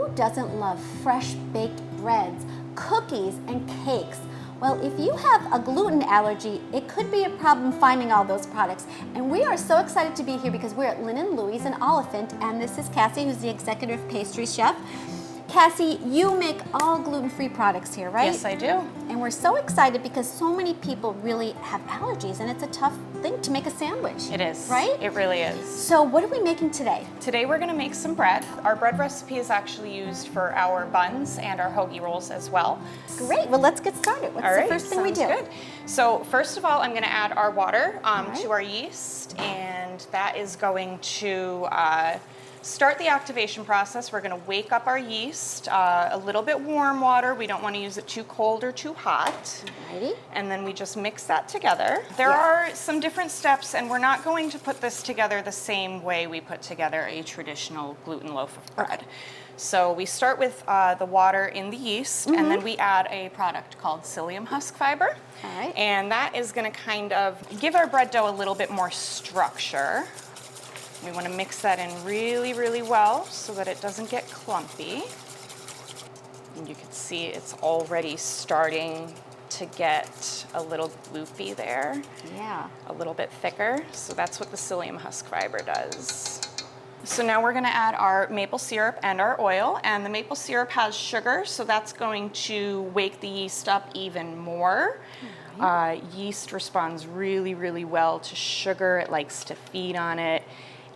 who doesn't love fresh baked breads, cookies, and cakes? Well, if you have a gluten allergy, it could be a problem finding all those products. And we are so excited to be here because we're at Lynn Louie's in Oliphant, and this is Cassie, who's the executive pastry chef. Cassie, you make all gluten-free products here, right? Yes, I do. And we're so excited because so many people really have allergies, and it's a tough thing to make a sandwich. It is. Right? It really is. So what are we making today? Today we're going to make some bread. Our bread recipe is actually used for our buns and our hoagie rolls as well. Great. Well, let's get started. What's the first thing we do? Sounds good. So first of all, I'm going to add our water right. to our yeast, and that is going to start the activation process. We're going to wake up our yeast, a little bit warm water. We don't want to use it too cold or too hot. Alrighty. And then we just mix that together. There are some different steps, and we're not going to put this together the same way we put together a traditional gluten loaf of bread. Okay. So we start with the water in the yeast, and then we add a product called psyllium husk fiber. All right. And that is going to kind of give our bread dough a little bit more structure. We want to mix that in really, really well so that it doesn't get clumpy. And you can see it's already starting to get a little gloopy there. Yeah. A little bit thicker. So that's what the psyllium husk fiber does. So now we're going to add our maple syrup and our oil. And the maple syrup has sugar, so that's going to wake the yeast up even more. Yeast responds really, really well to sugar. It likes to feed on it.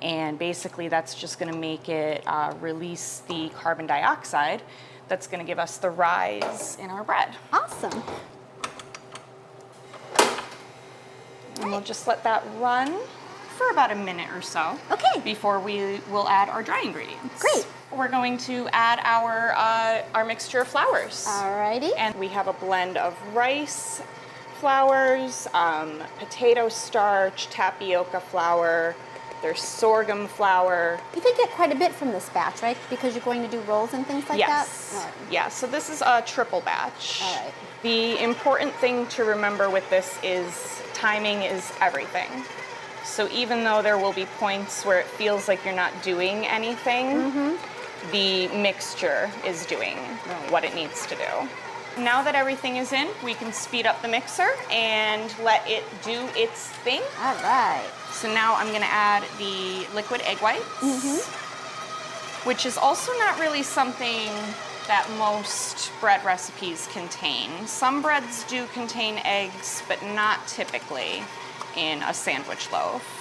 And basically that's just going to make it release the carbon dioxide that's going to give us the rise in our bread. Awesome. And we'll just let that run for about a minute or so. Okay. Before we will add our dry ingredients. Great. We're going to add our mixture of flours. Alrighty. And we have a blend of rice flours, potato starch, tapioca flour. There's sorghum flour. You could get quite a bit from this batch, right? Because you're going to do rolls and things like Yes. that? All right. Yeah, so this is a triple batch. All right. The important thing to remember with this is timing is everything. So even though there will be points where it feels like you're not doing anything, the mixture is doing what it needs to do. Now that everything is in, we can speed up the mixer and let it do its thing. All right. So now I'm going to add the liquid egg whites, which is also not really something that most bread recipes contain. Some breads do contain eggs, but not typically in a sandwich loaf.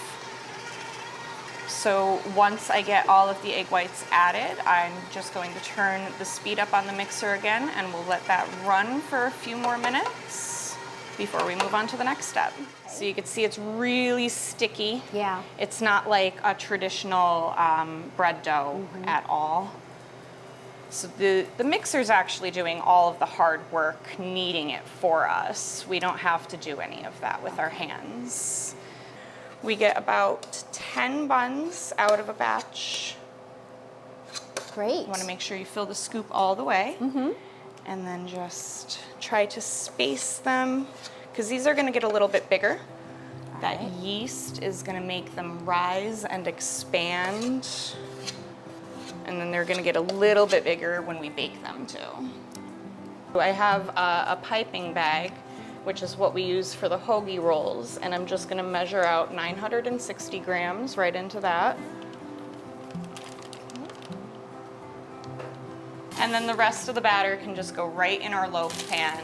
So once I get all of the egg whites added, I'm just going to turn the speed up on the mixer again, and we'll let that run for a few more minutes before we move on to the next step. So you can see it's really sticky. Yeah. It's not like a traditional bread dough at all. So the mixer's actually doing all of the hard work kneading it for us. We don't have to do any of that with our hands. We get about 10 buns out of a batch. Great. You want to make sure you fill the scoop all the way. And then just try to space them, because these are going to get a little bit bigger. That yeast is going to make them rise and expand. And then they're going to get a little bit bigger when we bake them too. I have a piping bag, which is what we use for the hoagie rolls, and I'm just going to measure out 960 grams right into that. And then the rest of the batter can just go right in our loaf pan.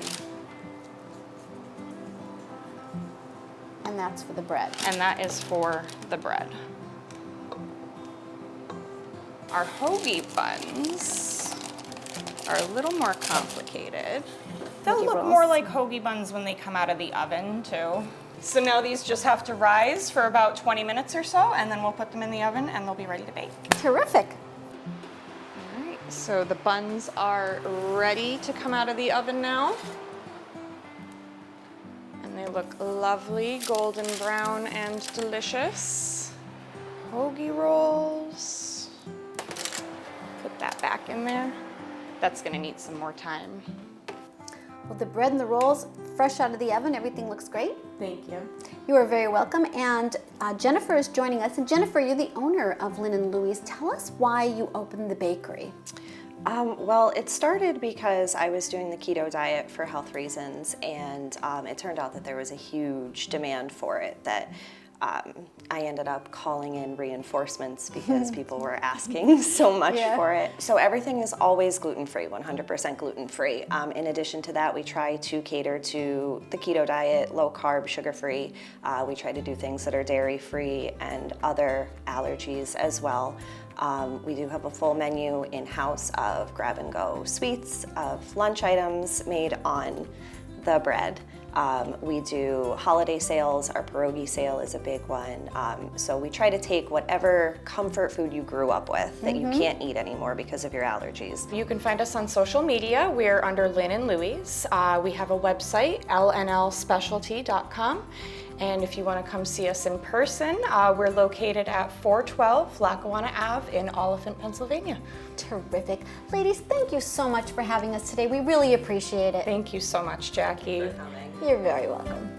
And that's for the bread. And that is for the bread. Our hoagie buns are a little more complicated. They'll Hoagie look rolls. more like hoagie buns when they come out of the oven too. So now these just have to rise for about 20 minutes or so, and then we'll put them in the oven and they'll be ready to bake. Terrific. All right, so the buns are ready to come out of the oven now. And they look lovely, golden brown and delicious. Hoagie rolls. Put that back in there. That's gonna need some more time. Well, the bread and the rolls, fresh out of the oven, everything looks great. Thank you. You are very welcome. And Jennifer is joining us. And Jennifer, you're the owner of Lynn Louie's. Tell us why you opened the bakery. Well, it started because I was doing the keto diet for health reasons, and it turned out that there was a huge demand for it that I ended up calling in reinforcements because people were asking so much for it. So everything is always gluten-free, 100% gluten-free. In addition to that, we try to cater to the keto diet, low-carb, sugar-free. We try to do things that are dairy-free and other allergies as well. We do have a full menu in-house of grab-and-go sweets, of lunch items made on the bread. We do holiday sales. Our pierogi sale is a big one. So we try to take whatever comfort food you grew up with that you can't eat anymore because of your allergies. You can find us on social media. We're under Lynn Louie. We have a website, lnlspecialty.com. And if you want to come see us in person, we're located at 412 Lackawanna Ave in Oliphant, Pennsylvania. Terrific. Ladies, thank you so much for having us today. We really appreciate it. Thank you so much, Jackie. You're very welcome.